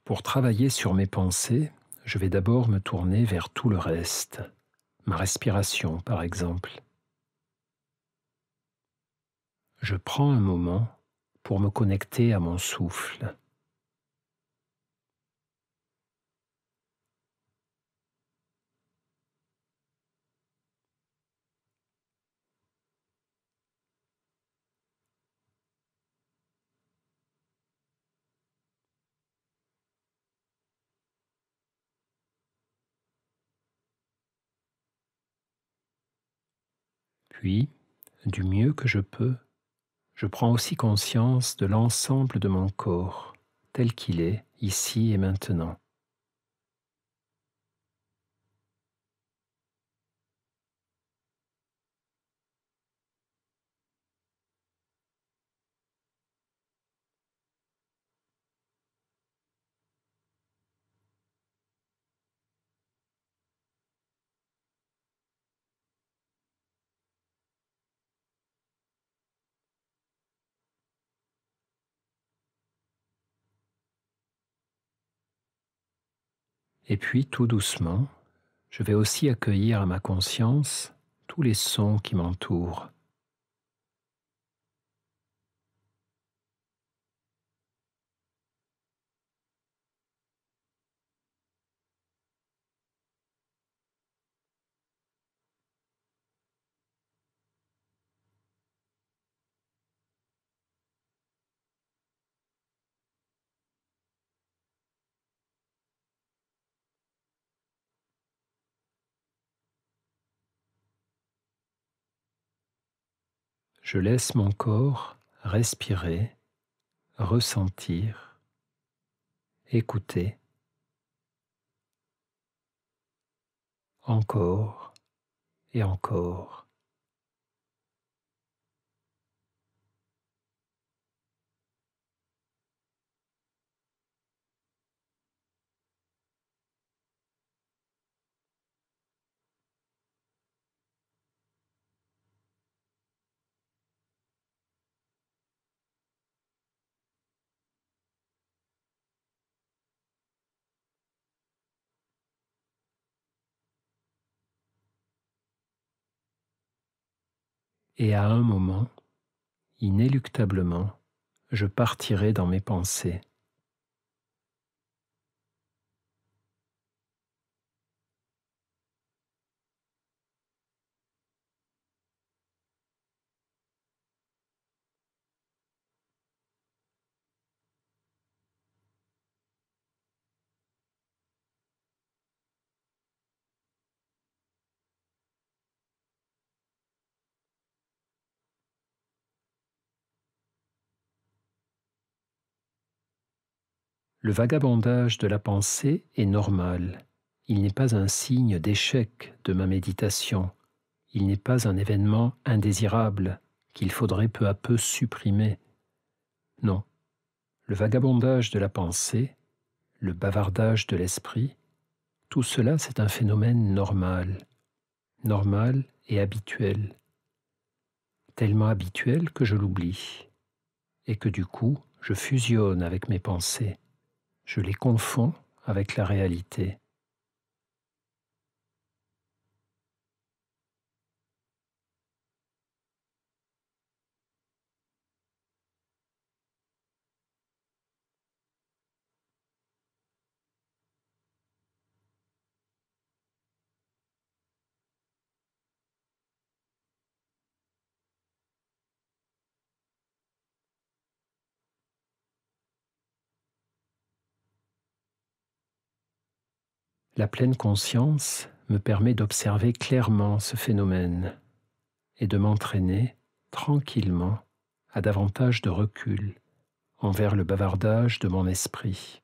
Pour travailler sur mes pensées, je vais d'abord me tourner vers tout le reste, ma respiration par exemple. Je prends un moment pour me connecter à mon souffle. Puis, du mieux que je peux, je prends aussi conscience de l'ensemble de mon corps, tel qu'il est, ici et maintenant. Et puis, tout doucement, je vais aussi accueillir à ma conscience tous les sons qui m'entourent. Je laisse mon corps respirer, ressentir, écouter, encore et encore. Et à un moment, inéluctablement, je partirai dans mes pensées. Le vagabondage de la pensée est normal. Il n'est pas un signe d'échec de ma méditation. Il n'est pas un événement indésirable qu'il faudrait peu à peu supprimer. Non, le vagabondage de la pensée, le bavardage de l'esprit, tout cela c'est un phénomène normal, normal et habituel, tellement habituel que je l'oublie, et que du coup je fusionne avec mes pensées, je les confonds avec la réalité. La pleine conscience me permet d'observer clairement ce phénomène et de m'entraîner tranquillement à davantage de recul envers le bavardage de mon esprit.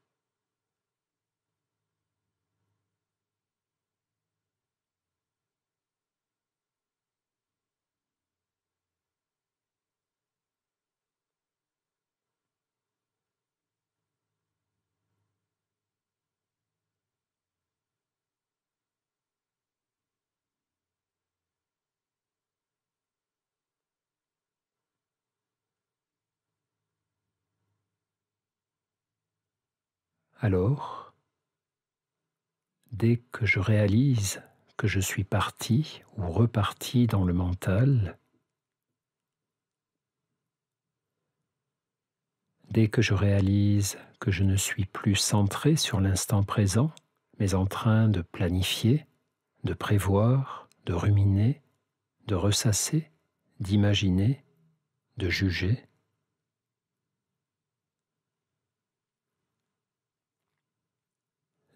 Alors, dès que je réalise que je suis parti ou reparti dans le mental, dès que je réalise que je ne suis plus centré sur l'instant présent, mais en train de planifier, de prévoir, de ruminer, de ressasser, d'imaginer, de juger,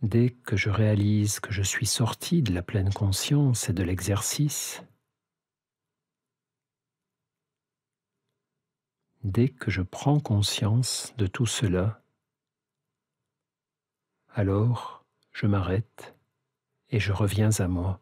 dès que je réalise que je suis sorti de la pleine conscience et de l'exercice, dès que je prends conscience de tout cela, alors je m'arrête et je reviens à moi.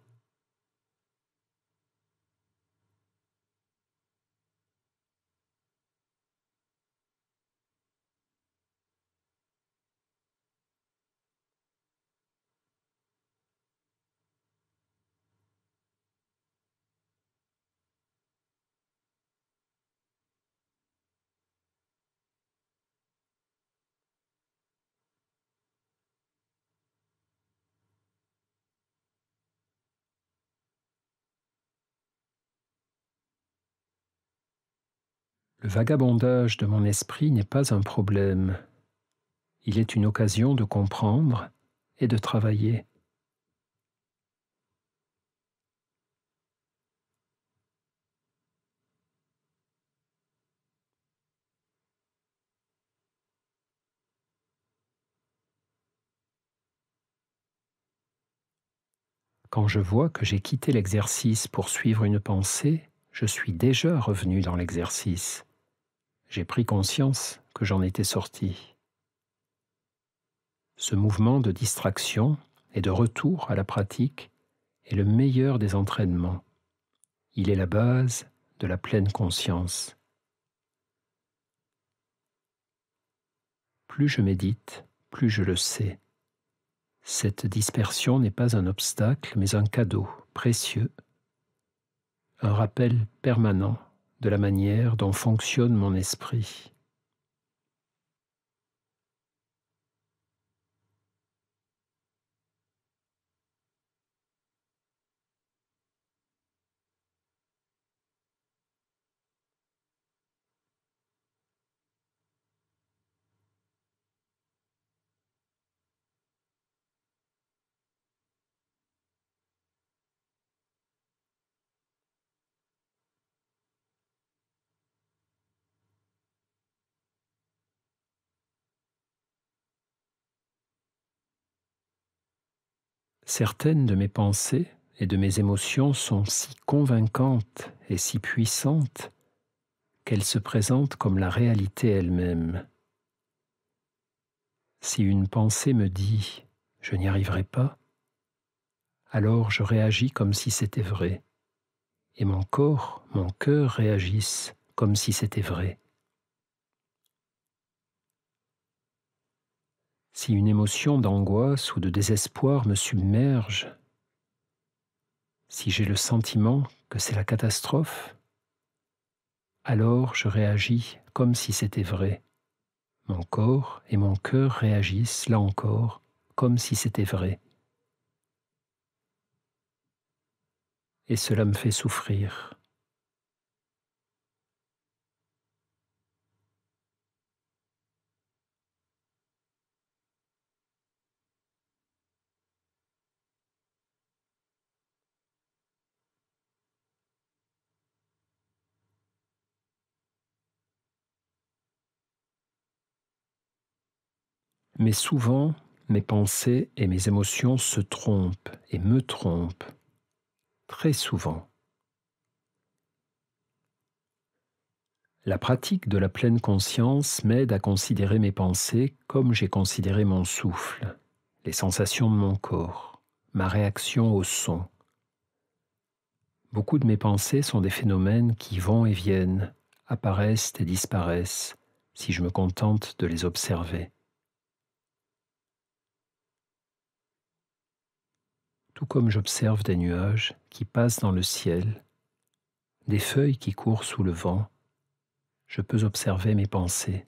Le vagabondage de mon esprit n'est pas un problème. Il est une occasion de comprendre et de travailler. Quand je vois que j'ai quitté l'exercice pour suivre une pensée, je suis déjà revenu dans l'exercice. J'ai pris conscience que j'en étais sorti. Ce mouvement de distraction et de retour à la pratique est le meilleur des entraînements. Il est la base de la pleine conscience. Plus je médite, plus je le sais. Cette dispersion n'est pas un obstacle, mais un cadeau précieux, un rappel permanent de la manière dont fonctionne mon esprit. Certaines de mes pensées et de mes émotions sont si convaincantes et si puissantes qu'elles se présentent comme la réalité elle-même. Si une pensée me dit « je n'y arriverai pas », alors je réagis comme si c'était vrai, et mon corps, mon cœur réagissent comme si c'était vrai. Si une émotion d'angoisse ou de désespoir me submerge, si j'ai le sentiment que c'est la catastrophe, alors je réagis comme si c'était vrai. Mon corps et mon cœur réagissent, là encore, comme si c'était vrai. Et cela me fait souffrir. Mais souvent, mes pensées et mes émotions se trompent et me trompent. Très souvent. La pratique de la pleine conscience m'aide à considérer mes pensées comme j'ai considéré mon souffle, les sensations de mon corps, ma réaction au son. Beaucoup de mes pensées sont des phénomènes qui vont et viennent, apparaissent et disparaissent, si je me contente de les observer. Tout comme j'observe des nuages qui passent dans le ciel, des feuilles qui courent sous le vent, je peux observer mes pensées.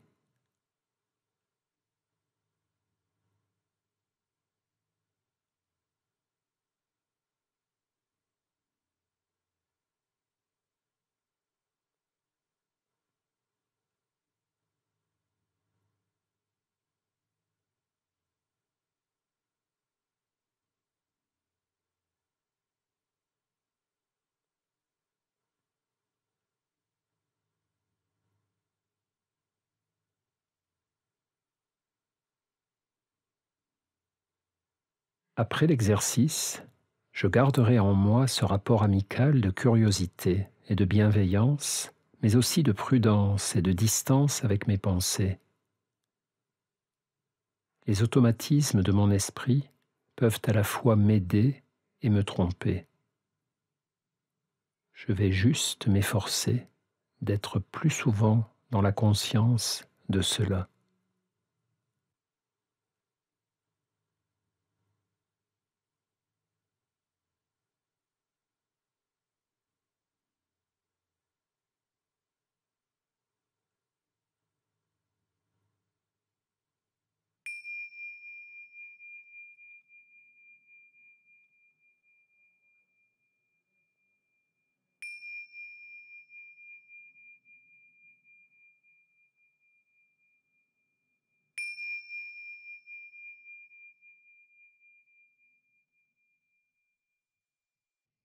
Après l'exercice, je garderai en moi ce rapport amical de curiosité et de bienveillance, mais aussi de prudence et de distance avec mes pensées. Les automatismes de mon esprit peuvent à la fois m'aider et me tromper. Je vais juste m'efforcer d'être plus souvent dans la conscience de cela.